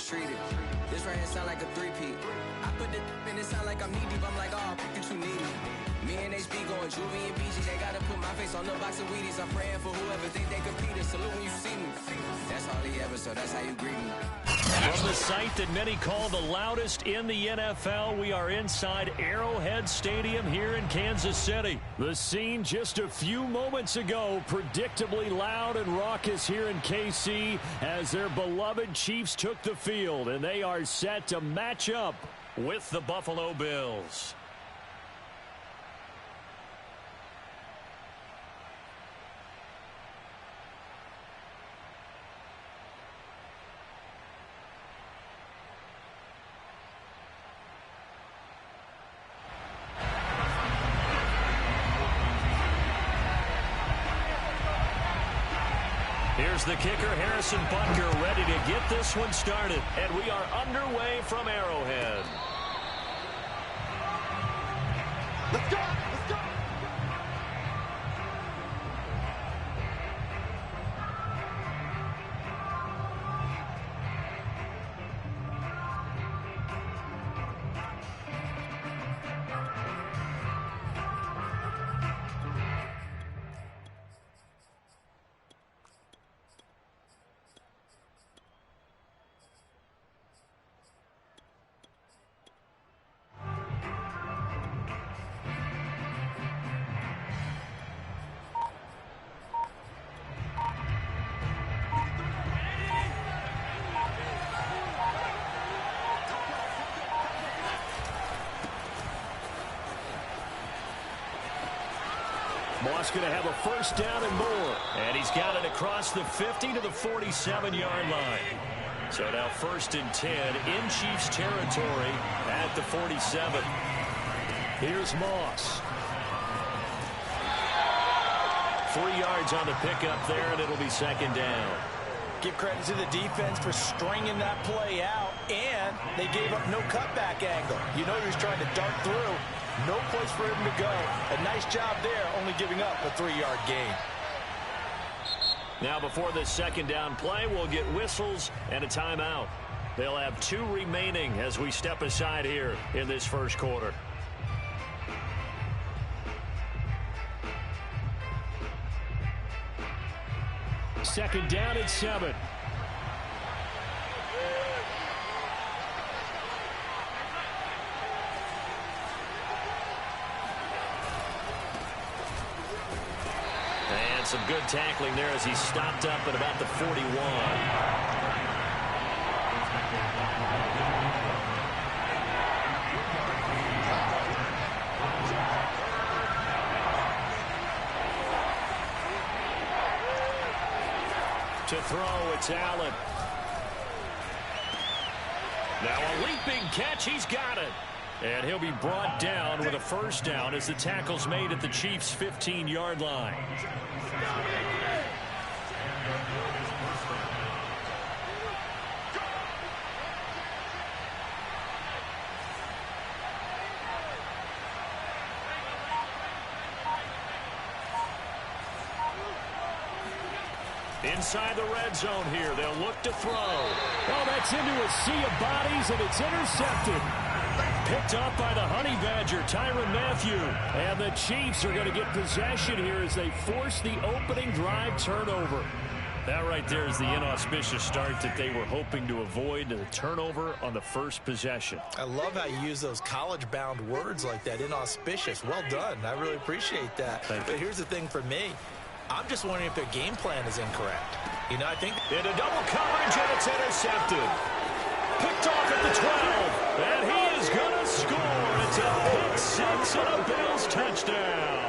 mistreated. This right here sound like a three-peat. I put the in it sound like I'm knee-deep. I'm like, oh, you too needy. Me and HB going Juvie and BG. They gotta put my face on the box of Wheaties. I'm praying for whoever think they compete. Salute when you see me. That's all he ever, so that's how you greet me. From the site that many call the loudest in the NFL, we are inside Arrowhead Stadium here in Kansas City. The scene just a few moments ago, predictably loud and raucous here in KC as their beloved Chiefs took the field, and they are set to match up with the Buffalo Bills. Here's the kicker, Harrison Butker, ready to get this one started. And we are underway from Arrowhead. Let's go! Let's go! Moss going to have a first down and more. And he's got it across the 50 to the 47-yard line. So now 1st and 10 in Chiefs territory at the 47. Here's Moss. 3 yards on the pickup there, and it'll be 2nd down. Give credit to the defense for stringing that play out, and they gave up no cutback angle. You know he was trying to dart through. No place for him to go. A nice job there, only giving up a 3-yard gain. Now before this 2nd down play, we'll get whistles and a timeout. They'll have 2 remaining as we step aside here in this first quarter. Second down at 7. And some good tackling there as he stopped up at about the 41. To throw, it's Allen. Now a leaping catch, he's got it. And he'll be brought down with a first down as the tackle's made at the Chiefs' 15-yard line. Inside the red zone here, they'll look to throw. Oh, that's into a sea of bodies, and it's intercepted. Picked up by the Honey Badger, Tyrann Mathieu. And the Chiefs are going to get possession here as they force the opening drive turnover. That right there is the inauspicious start that they were hoping to avoid, the turnover on the first possession. I love how you use those college-bound words like that, inauspicious. Well done. I really appreciate that. But here's the thing for me. I'm just wondering if their game plan is incorrect. You know, I think into double coverage, and it's intercepted. Picked off at the 12, and he is going to score. It's a pick six and a Bills touchdown.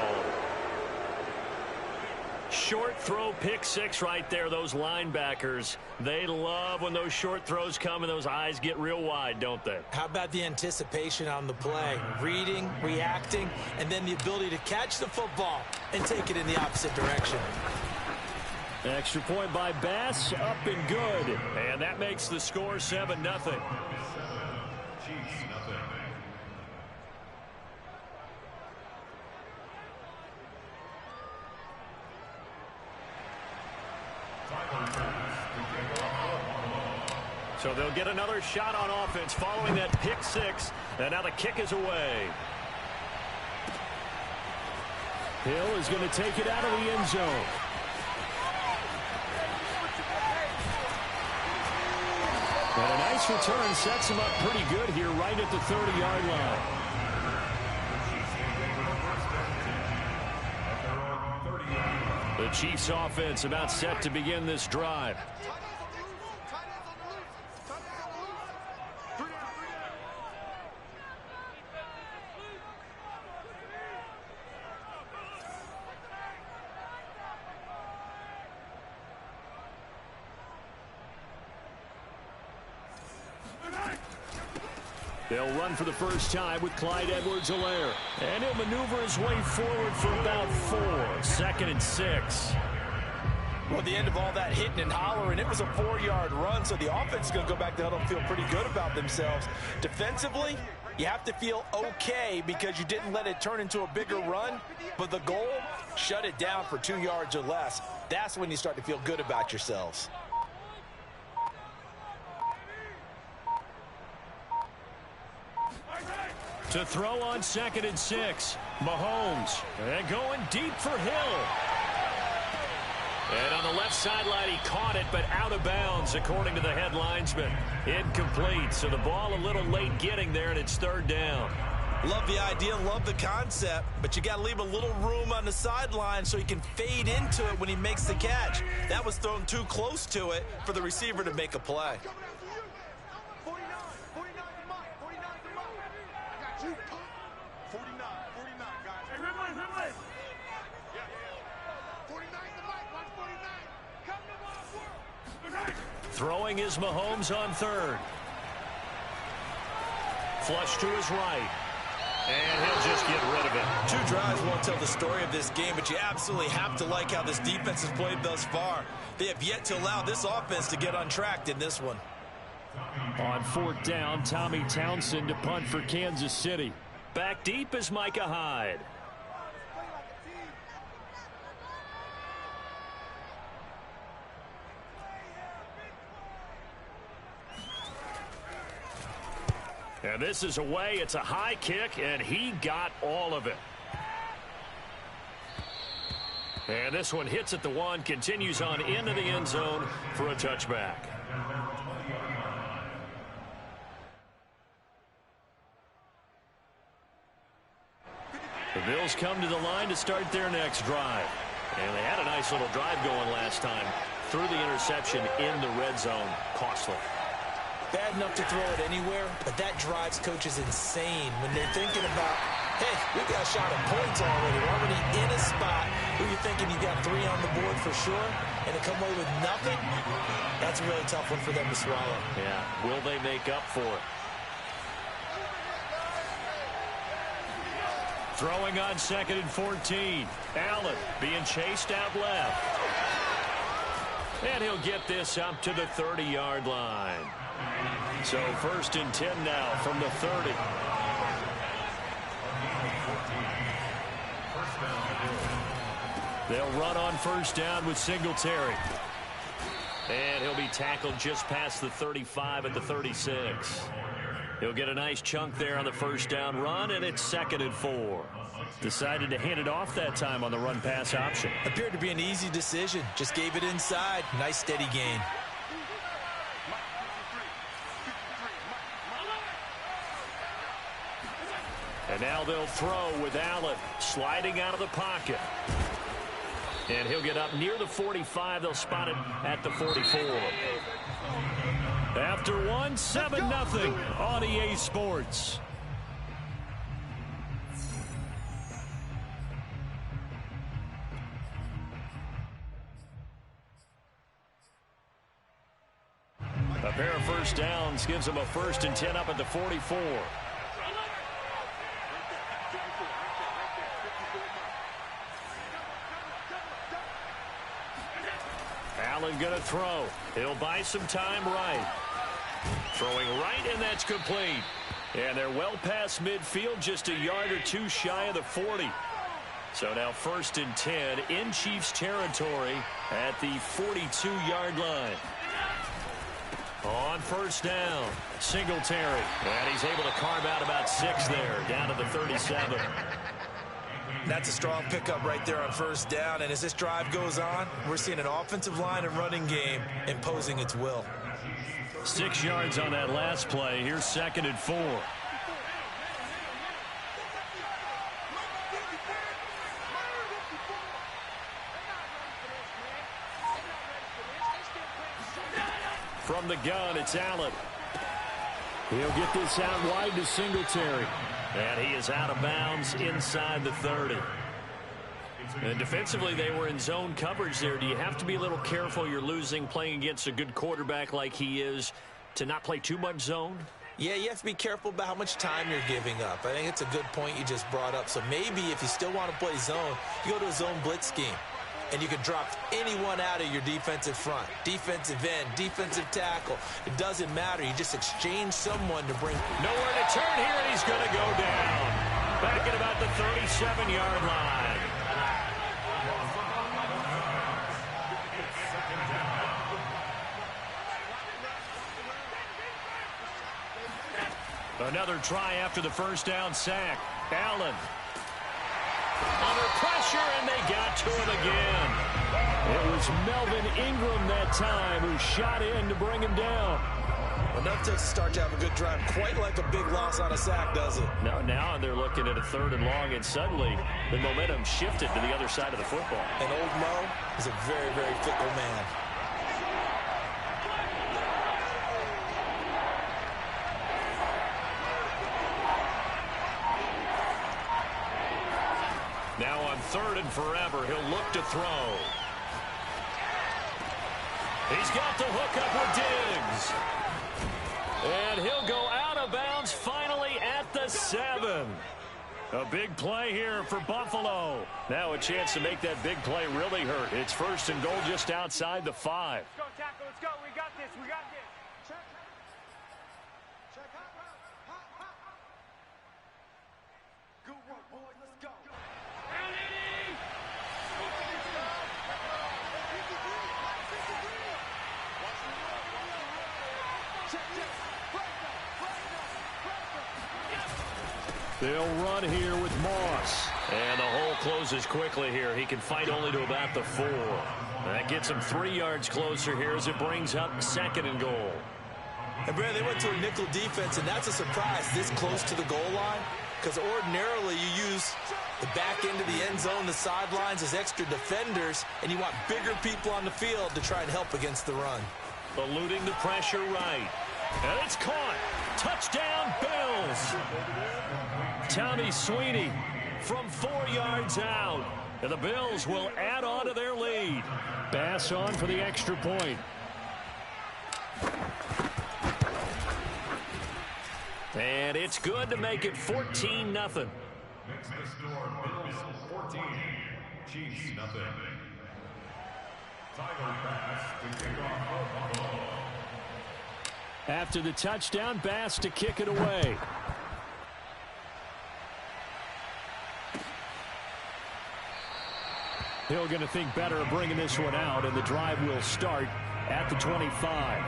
Short throw, pick six right there. Those linebackers, they love when those short throws come and those eyes get real wide, don't they? How about the anticipation on the play? Reading, reacting, and then the ability to catch the football and take it in the opposite direction. Extra point by Bass, up and good. And that makes the score 7-0. So they'll get another shot on offense following that pick six. And now the kick is away. Hill is going to take it out of the end zone. And a nice return sets him up pretty good here right at the 30-yard line. The Chiefs offense about set to begin this drive. They'll run for the first time with Clyde Edwards-Helaire. And he'll maneuver his way forward for about 4. 2nd and 6. Well, at the end of all that hitting and hollering, it was a 4-yard run, so the offense is going to go back to huddle and feel pretty good about themselves. Defensively, you have to feel okay because you didn't let it turn into a bigger run, but the goal, shut it down for 2 yards or less. That's when you start to feel good about yourselves. To throw on 2nd and 6. Mahomes. And going deep for Hill. And on the left sideline, he caught it, but out of bounds, according to the head linesman. Incomplete, so the ball a little late getting there, and it's 3rd down. Love the idea, love the concept, but you got to leave a little room on the sideline so he can fade into it when he makes the catch. That was thrown too close to it for the receiver to make a play. Throwing is Mahomes on 3rd. Flush to his right. And he'll just get rid of it. 2 drives won't tell the story of this game, but you absolutely have to like how this defense has played thus far. They have yet to allow this offense to get untracked in this one. On 4th down, Tommy Townsend to punt for Kansas City. Back deep is Micah Hyde. And this is away. It's a high kick, and he got all of it. And this one hits at the 1, continues on into the end zone for a touchback. The Bills come to the line to start their next drive. And they had a nice little drive going last time. Through the interception in the red zone. Costly. Bad enough to throw it anywhere, but that drives coaches insane when they're thinking about, hey, we got a shot at points already. We're already in a spot where you're thinking you got 3 on the board for sure, and to come away with nothing, that's a really tough one for them to swallow. Yeah, will they make up for it? Throwing on 2nd and 14. Allen being chased out left. And he'll get this up to the 30-yard line. So 1st and 10 now from the 30. They'll run on 1st down with Singletary. And he'll be tackled just past the 35 at the 36. He'll get a nice chunk there on the 1st down run, and it's 2nd and 4. Decided to hand it off that time on the run-pass option. Appeared to be an easy decision. Just gave it inside. Nice steady gain. And now they'll throw with Allen sliding out of the pocket. And he'll get up near the 45. They'll spot it at the 44. After 1, 7-0 on EA Sports. A pair of 1st downs gives them a 1st and 10 up at the 44. Allen going to throw. He'll buy some time right. Throwing right, and that's complete. And they're well past midfield, just a yard or 2 shy of the 40. So now 1st and 10 in Chiefs territory at the 42-yard line. On first down, Singletary. And he's able to carve out about 6 there, down to the 37. That's a strong pickup right there on first down. And as this drive goes on, we're seeing an offensive line and running game imposing its will. 6 yards on that last play. Here's 2nd and 4. From the gun, it's Allen. He'll get this out wide to Singletary. And he is out of bounds inside the 30. And defensively, they were in zone coverage there. Do you have to be a little careful? You're losing playing against a good quarterback like he is to not play too much zone? Yeah, you have to be careful about how much time you're giving up. I think it's a good point you just brought up. So maybe if you still want to play zone, you go to a zone blitz scheme. And you can drop anyone out of your defensive front. Defensive end, defensive tackle. It doesn't matter. You just exchange someone to bring... Nowhere to turn here, and he's going to go down. Back at about the 37-yard line. Another try after the first down sack. Allen. Under pressure, and they got to him again. It was Melvin Ingram that time who shot in to bring him down. Enough to start to have a good drive. Quite like a big loss on a sack, does it? Now they're looking at a 3rd and long, and suddenly the momentum shifted to the other side of the football. And old Mo is a very, very fickle man. Now on 3rd and forever, he'll look to throw. He's got the hook up with Diggs. And he'll go out of bounds finally at the 7. A big play here for Buffalo. Now a chance to make that big play really hurt. It's 1st and goal just outside the 5. Let's go, tackle. Let's go. We got this. We got this. Check. Check. Good work, boys. Let's go. They'll run here with Moss. And the hole closes quickly here. He can fight only to about the 4. That gets him 3 yards closer here as it brings up 2nd and goal. And, Brad, they went to a nickel defense, and that's a surprise this close to the goal line. Because ordinarily you use the back end of the end zone, the sidelines as extra defenders, and you want bigger people on the field to try and help against the run. Eluding the pressure right. And it's caught. Touchdown, Bills. Tommy Sweeney from 4 yards out. And the Bills will add on to their lead. Bass on for the extra point. And it's good to make it 14-0. Next to the score, Bills 14, Chiefs nothing. Title pass to kick off Buffalo. After the touchdown, Bass to kick it away. Hill going to think better of bringing this one out, and the drive will start at the 25.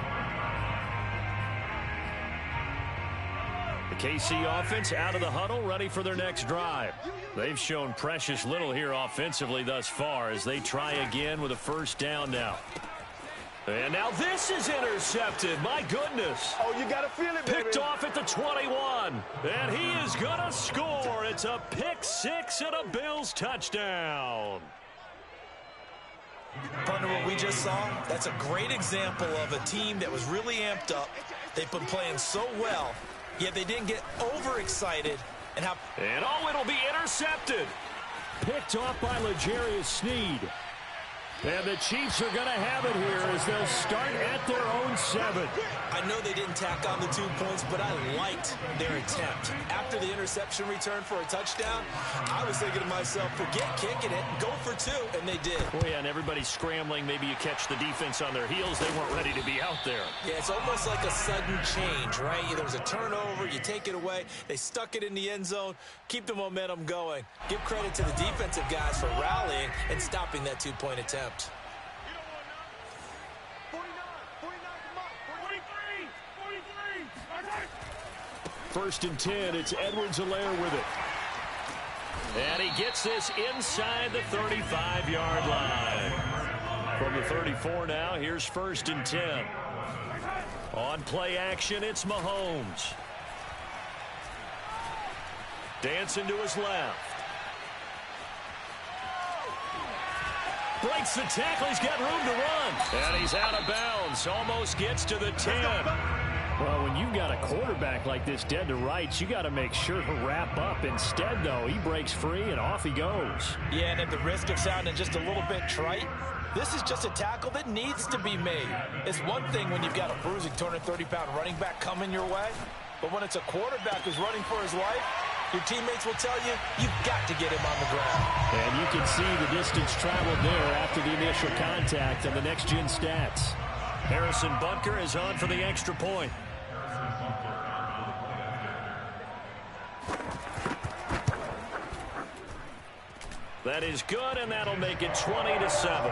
The KC offense out of the huddle, ready for their next drive. They've shown precious little here offensively thus far as they try again with a 1st down now. And now this is intercepted. My goodness. Oh, you got to feel it, baby. Picked off at the 21. And he is going to score. It's a pick-6 and a Bills touchdown. Partner, what we just saw, that's a great example of a team that was really amped up. They've been playing so well, yet they didn't get overexcited. And it'll be intercepted. Picked off by L'Jarius Sneed. And the Chiefs are going to have it here as they'll start at their own 7. I know they didn't tack on the 2 points, but I liked their attempt. After the interception return for a touchdown, I was thinking to myself, forget kicking it, go for 2, and they did. Oh, yeah, and everybody's scrambling. Maybe you catch the defense on their heels. They weren't ready to be out there. Yeah, it's almost like a sudden change, right? There was a turnover, you take it away, they stuck it in the end zone, keep the momentum going. Give credit to the defensive guys for rallying and stopping that 2-point attempt. First and 10. It's Edwards-Helaire with it. And he gets this inside the 35-yard line. From the 34 now, here's first and 10. On play action, it's Mahomes. Dancing to his left. Breaks the tackle. He's got room to run. And he's out of bounds. Almost gets to the 10. Well, when you've got a quarterback like this dead to rights, you got to make sure to wrap up. Instead, though, he breaks free and off he goes. Yeah, and at the risk of sounding just a little bit trite, this is just a tackle that needs to be made. It's one thing when you've got a bruising 230-pound running back coming your way, but when it's a quarterback who's running for his life, your teammates will tell you, you've got to get him on the ground. And you can see the distance traveled there after the initial contact on the next-gen stats. Harrison Butker is on for the extra point. That is good, and that'll make it 20-7.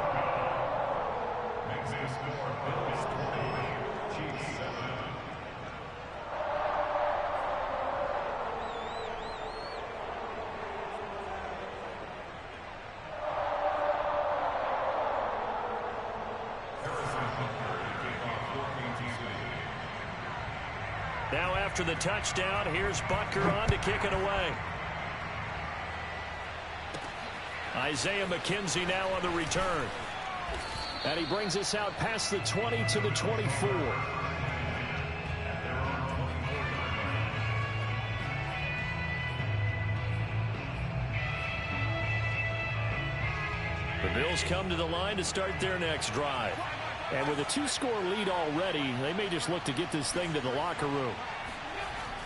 Now after the touchdown, here's Butker on to kick it away. Isaiah McKenzie now on the return. And he brings us out past the 20 to the 24. The Bills come to the line to start their next drive. And with a 2-score lead already, they may just look to get this thing to the locker room.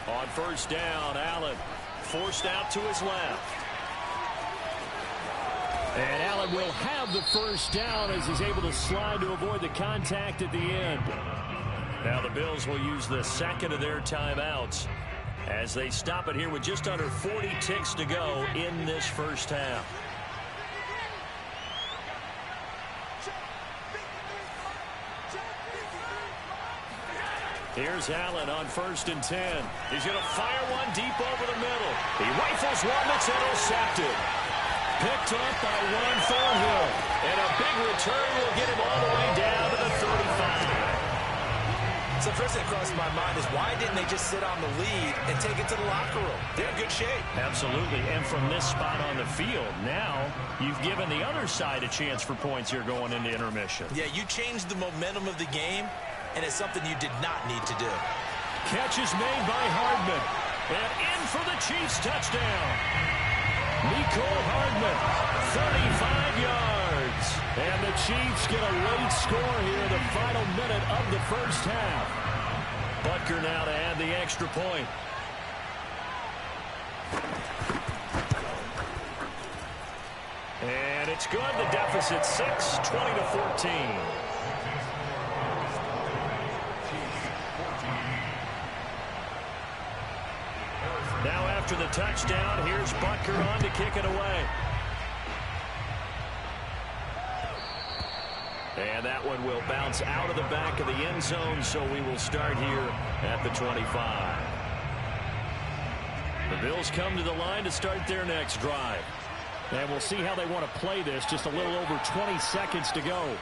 On first down, Allen forced out to his left. And Allen will have the first down as he's able to slide to avoid the contact at the end. Now the Bills will use the second of their timeouts as they stop it here with just under 40 ticks to go in this first half. Here's Allen on first and 10. He's going to fire one deep over the middle. He rifles one that's intercepted. Picked up by Ron Thornhill. And a big return will get him all the way down to the 35. So first thing that crossed my mind is why didn't they just sit on the lead and take it to the locker room? They're in good shape. Absolutely. And from this spot on the field, now you've given the other side a chance for points here going into intermission. Yeah, you changed the momentum of the game, and it's something you did not need to do. Catch is made by Hardman. And in for the Chiefs touchdown. Nicole Hardman, 35 yards. And the Chiefs get a late score here in the final minute of the first half. Butker now to add the extra point. And it's good. The deficit 6, 20-14. Now after the touchdown, here's Butker on to kick it away. And that one will bounce out of the back of the end zone, so we will start here at the 25. The Bills come to the line to start their next drive. And we'll see how they want to play this. Just a little over 20 seconds to go.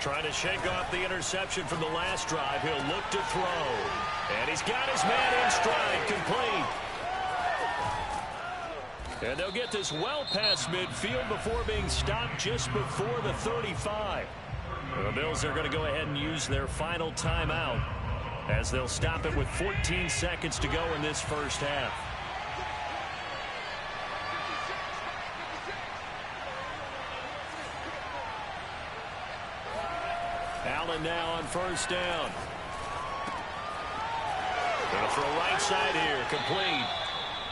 Trying to shake off the interception from the last drive. He'll look to throw. And he's got his man in stride, complete. And they'll get this well past midfield before being stopped just before the 35. The Bills are going to go ahead and use their final timeout as they'll stop it with 14 seconds to go in this first half. Allen now on first down. Going to throw right side here, complete.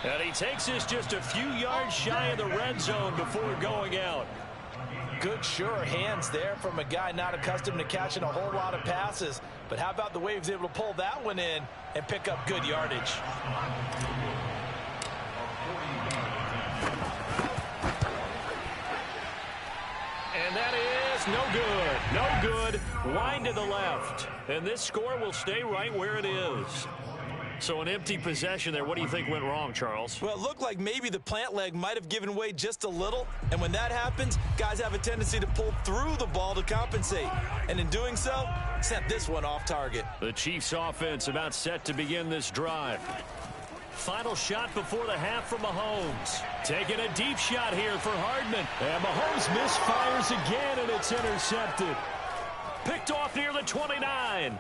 And he takes this just a few yards shy of the red zone before going out. Good, sure hands there from a guy not accustomed to catching a whole lot of passes. But how about the way he was able to pull that one in and pick up good yardage? And that is no good. No good. Wide to the left. And this score will stay right where it is. So an empty possession there. What do you think went wrong, Charles? Well, it looked like maybe the plant leg might have given way just a little. And when that happens, guys have a tendency to pull through the ball to compensate. And in doing so, sent this one off target. The Chiefs offense about set to begin this drive. Final shot before the half from Mahomes. Taking a deep shot here for Hardman. And Mahomes misfires again, and it's intercepted. Picked off near the 29.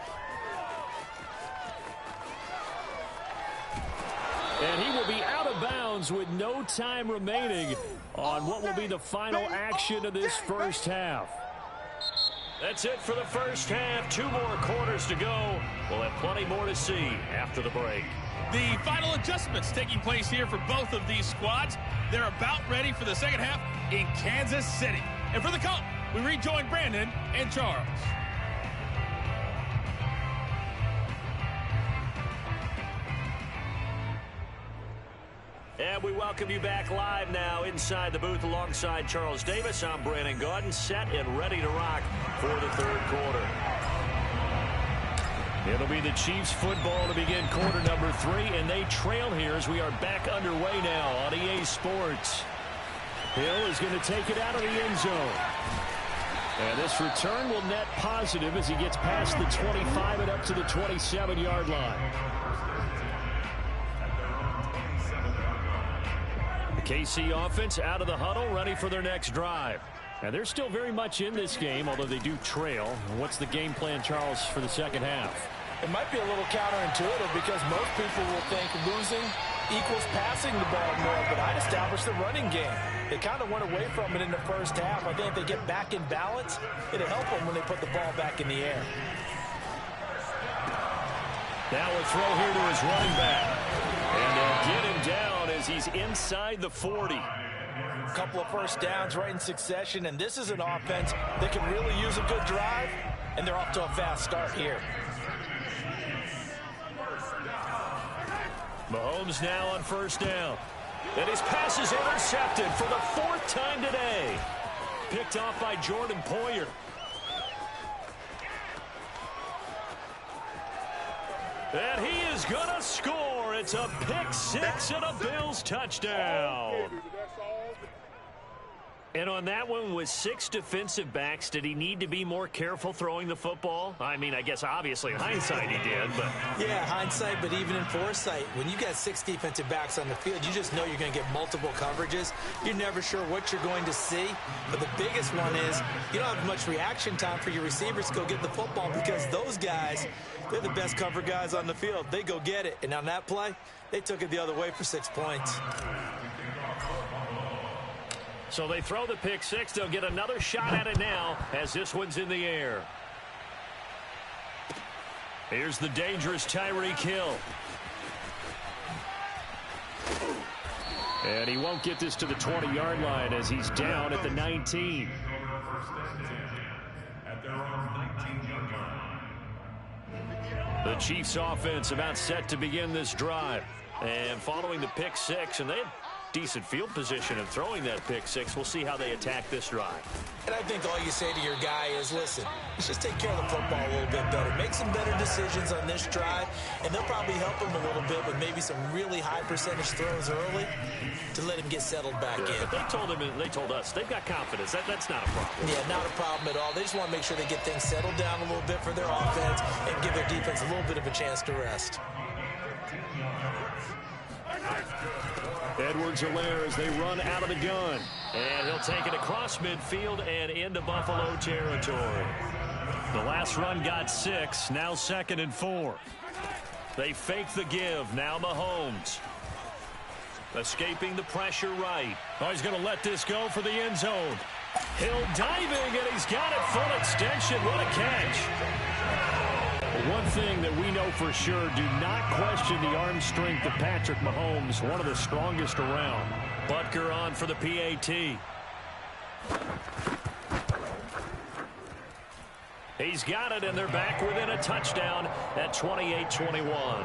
And he will be out of bounds with no time remaining on what will be the final action of this first half. That's it for the first half. 2 more quarters to go. We'll have plenty more to see after the break. The final adjustments taking place here for both of these squads. They're about ready for the second half in Kansas City. And for the call, we rejoin Brandon and Charles. And we welcome you back live now inside the booth alongside Charles Davis. I'm Brandon Gaudin, set and ready to rock for the third quarter. It'll be the Chiefs football to begin quarter number 3, and they trail here as we are back underway now on EA Sports. Hill is going to take it out of the end zone. And this return will net positive as he gets past the 25 and up to the 27-yard line. The KC offense out of the huddle, ready for their next drive. And they're still very much in this game, although they do trail. What's the game plan, Charles, for the second half? It might be a little counterintuitive because most people will think losing equals passing the ball more, but I'd establish the running game. They kind of went away from it in the first half. I think if they get back in balance, it'll help them when they put the ball back in the air. Now a throw here to his running back. And they'll get him down as he's inside the 40. A couple of first downs right in succession, and this is an offense that can really use a good drive, and they're off to a fast start here. Mahomes now on first down. And his pass is intercepted for the 4th time today. Picked off by Jordan Poyer. And he is going to score. It's a pick 6 and a Bills touchdown. And on that one, with 6 defensive backs, did he need to be more careful throwing the football? I mean, I guess obviously in hindsight he did, but... Yeah, hindsight, but even in foresight, when you got 6 defensive backs on the field, you just know you're going to get multiple coverages. You're never sure what you're going to see. But the biggest one is you don't have much reaction time for your receivers to go get the football because those guys, they're the best cover guys on the field. They go get it. And on that play, they took it the other way for 6 points. So they throw the pick 6. They'll get another shot at it now as this one's in the air. Here's the dangerous Tyreek Hill. And he won't get this to the 20-yard line as he's down at the 19. The Chiefs offense about set to begin this drive. And following the pick 6, and they had decent field position and throwing that pick 6. We'll see how they attack this drive. And I think all you say to your guy is, listen, let's just take care of the football a little bit better. Make some better decisions on this drive, and they'll probably help him a little bit with maybe some really high percentage throws early to let him get settled back in. But they told us they've got confidence. That's not a problem. Yeah, not a problem at all. They just want to make sure they get things settled down a little bit for their offense and give their defense a little bit of a chance to rest. Edwards-Helaire as they run out of the gun. And he'll take it across midfield and into Buffalo territory. The last run got 6, now 2nd and 4. They fake the give, now Mahomes. Escaping the pressure right. Oh, he's going to let this go for the end zone. Hill diving, and he's got it full extension. What a catch. One thing that we know for sure, do not question the arm strength of Patrick Mahomes, one of the strongest around. Butker on for the PAT. He's got it, and they're back within a touchdown at 28-21.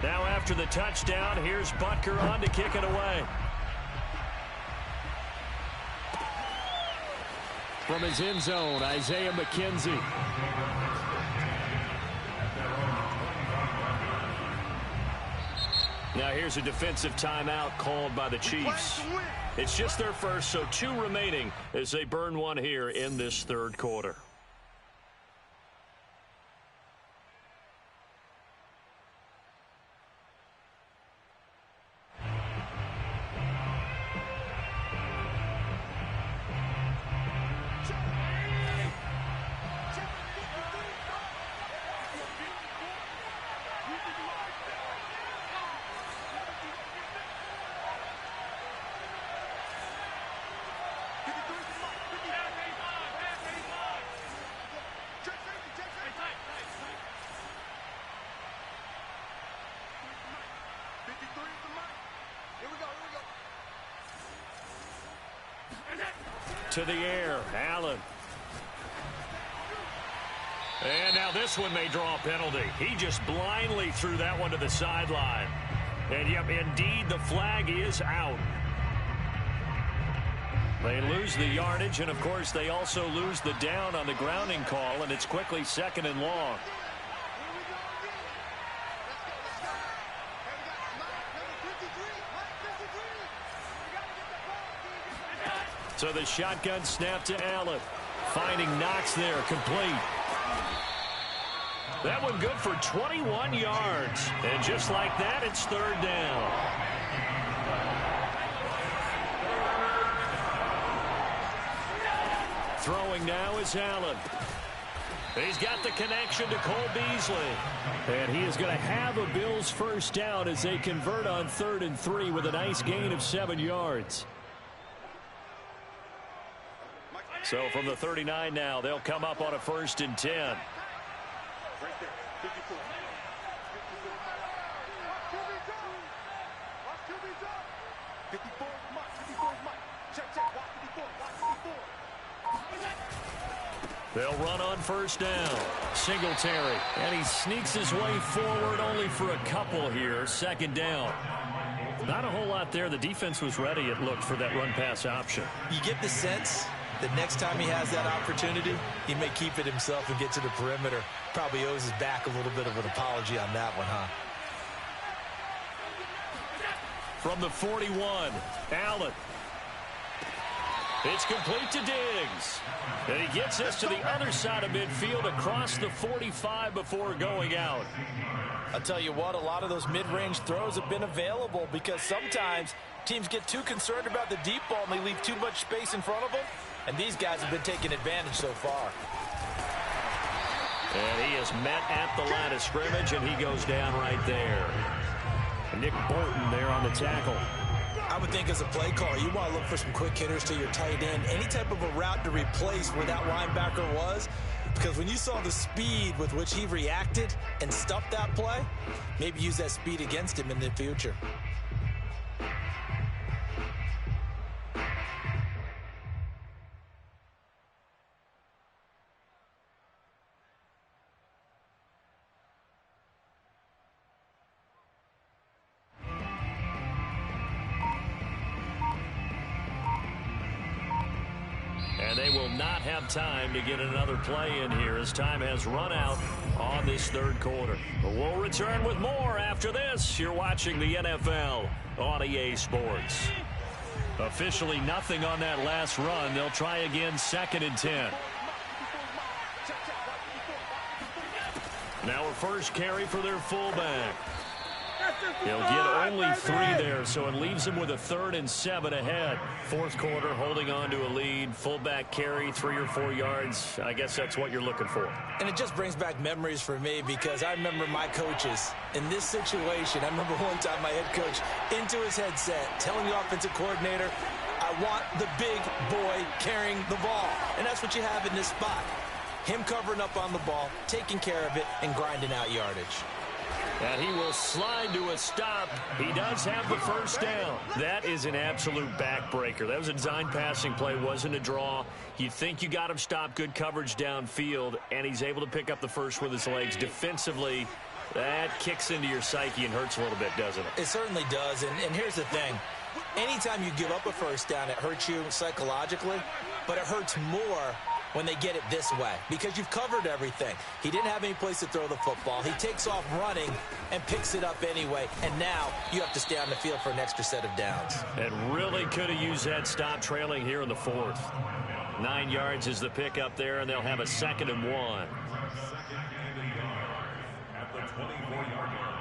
Now after the touchdown, here's Butker on to kick it away. From his end zone, Isaiah McKenzie. Now here's a defensive timeout called by the Chiefs. It's just their first, so 2 remaining as they burn one here in this third quarter. To the air, Allen. And now this one may draw a penalty. He just blindly threw that one to the sideline. And yep, indeed, the flag is out. They lose the yardage, and of course, they also lose the down on the grounding call, and it's quickly 2nd and long. So the shotgun snap to Allen. Finding Knox there, complete. That one good for 21 yards. And just like that, it's 3rd down. Throwing now is Allen. He's got the connection to Cole Beasley. And he is going to have a Bills first down as they convert on 3rd and 3 with a nice gain of 7 yards. So from the 39 now, they'll come up on a 1st and 10. They'll run on 1st down. Singletary, and he sneaks his way forward only for a couple here. 2nd down. Not a whole lot there. The defense was ready, it looked, for that run-pass option. You get the sense that next time he has that opportunity, he may keep it himself and get to the perimeter. Probably owes his back a little bit of an apology on that one, huh? From the 41, Allen. It's complete to Diggs. And he gets this to the other side of midfield across the 45 before going out. I'll tell you what, a lot of those mid-range throws have been available because sometimes teams get too concerned about the deep ball and they leave too much space in front of them. And these guys have been taking advantage so far. And he is met at the line of scrimmage, and he goes down right there. Nick Bolton there on the tackle. I would think as a play caller, you want to look for some quick hitters to your tight end. Any type of a route to replace where that linebacker was. Because when you saw the speed with which he reacted and stuffed that play, maybe use that speed against him in the future. And they will not have time to get another play in here as time has run out on this 3rd quarter. But we'll return with more after this. You're watching the NFL on EA Sports. Officially nothing on that last run. They'll try again 2nd and 10. Now a first carry for their fullback. He'll get only 3 there, so it leaves him with a 3rd and 7 ahead. 4th quarter, holding on to a lead. Fullback carry, 3 or 4 yards. I guess that's what you're looking for. And it just brings back memories for me because I remember my coaches in this situation. I remember one time my head coach into his headset telling the offensive coordinator, I want the big boy carrying the ball. And that's what you have in this spot. Him covering up on the ball, taking care of it, and grinding out yardage. And he will slide to a stop. He does have the first down. That is an absolute backbreaker. That was a design passing play, wasn't a draw. You think you got him stopped, good coverage downfield, and he's able to pick up the first with his legs. Defensively, That kicks into your psyche and hurts a little bit, doesn't it? It certainly does, and here's the thing. Anytime you give up a first down, it hurts you psychologically, but it hurts more when they get it this way because you've covered everything. He didn't have any place to throw the football. He takes off running and picks it up anyway, and now you have to stay on the field for an extra set of downs. And really could have used that stop trailing here in the fourth. 9 yards is the pick up there, and they'll have a 2nd and 1. At the 24-yard line.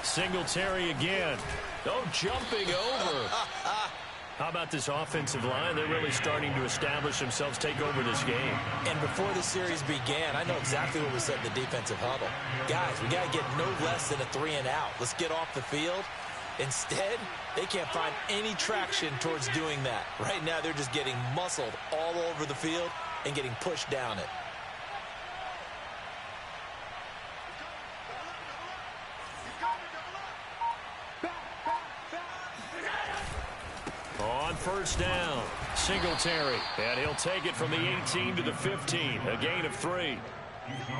Singletary again. Oh, jumping over. How about this offensive line? They're really starting to establish themselves, take over this game. And before the series began, I know exactly what we said in the defensive huddle. Guys, we got to get no less than a 3-and-out. Let's get off the field. Instead, they can't find any traction towards doing that. Right now, they're just getting muscled all over the field and getting pushed down it. On first down, Singletary, and he'll take it from the 18 to the 15, a gain of 3.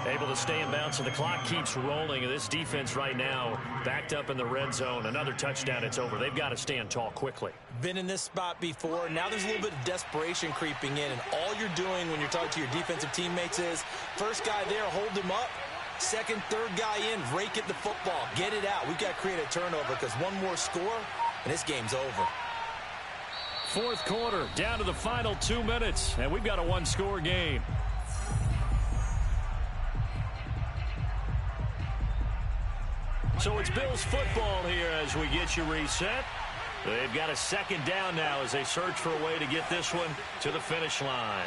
Able to stay in bounds, so the clock keeps rolling, and this defense right now backed up in the red zone. Another touchdown, it's over. They've got to stand tall quickly. Been in this spot before. Now there's a little bit of desperation creeping in, and all you're doing when you're talking to your defensive teammates is, first guy there, hold him up. Second, third guy in, rake at the football. Get it out. We've got to create a turnover because one more score, and this game's over. Fourth quarter, down to the final 2 minutes, and we've got a one-score game. So it's Bills football here as we get you reset. They've got a 2nd down now as they search for a way to get this one to the finish line.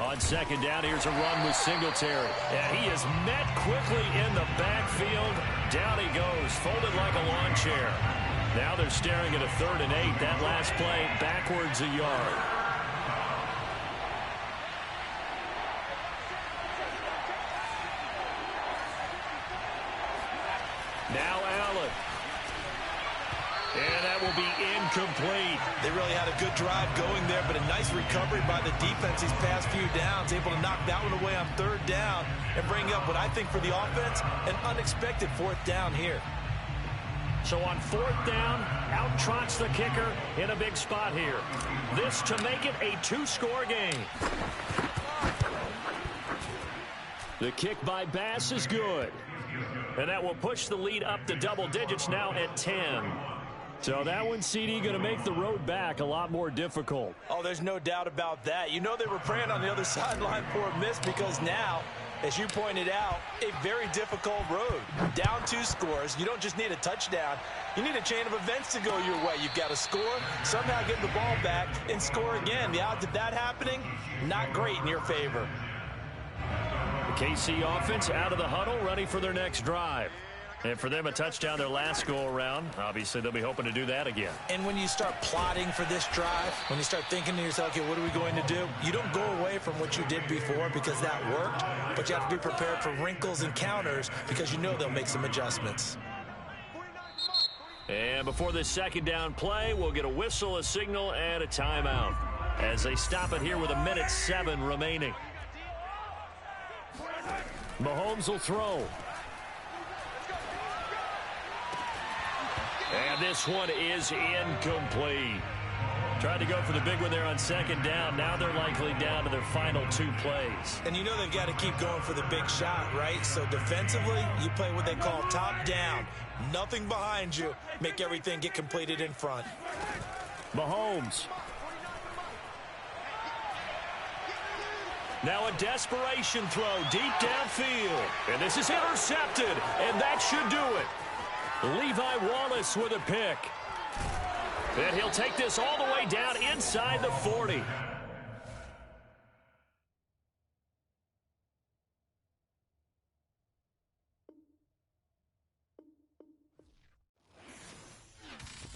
On 2nd down, here's a run with Singletary. And he is met quickly in the backfield. Down he goes, folded like a lawn chair. Now they're staring at a 3rd and 8. That last play, backwards a yard. Now Allen. And that will be incomplete. They really had a good drive going there, but a nice recovery by the defense these past few downs, able to knock that one away on 3rd down and bring up what I think for the offense, an unexpected 4th down here. So on 4th down, out trots the kicker in a big spot here. This to make it a 2-score game. The kick by Bass is good. And that will push the lead up to double digits now at 10. So that one, CD, going to make the road back a lot more difficult. Oh, there's no doubt about that. You know they were praying on the other sideline for a miss because now, as you pointed out, a very difficult road. Down 2 scores. You don't just need a touchdown. You need a chain of events to go your way. You've got to score, somehow get the ball back, and score again. The odds of that happening, not great in your favor. The KC offense out of the huddle, ready for their next drive. And for them, a touchdown their last go-around. Obviously, they'll be hoping to do that again. And when you start plotting for this drive, when you start thinking to yourself, okay, what are we going to do? You don't go away from what you did before because that worked, but you have to be prepared for wrinkles and counters because you know they'll make some adjustments. And before this 2nd down play, we'll get a whistle, a signal, and a timeout as they stop it here with 1:07 remaining. Mahomes will throw. And this one is incomplete. Tried to go for the big one there on 2nd down. Now they're likely down to their final 2 plays. And you know they've got to keep going for the big shot, right? So defensively, you play what they call top down. Nothing behind you. Make everything get completed in front. Mahomes. Now a desperation throw deep downfield. And this is intercepted. And that should do it. Levi Wallace with a pick. And he'll take this all the way down inside the 40.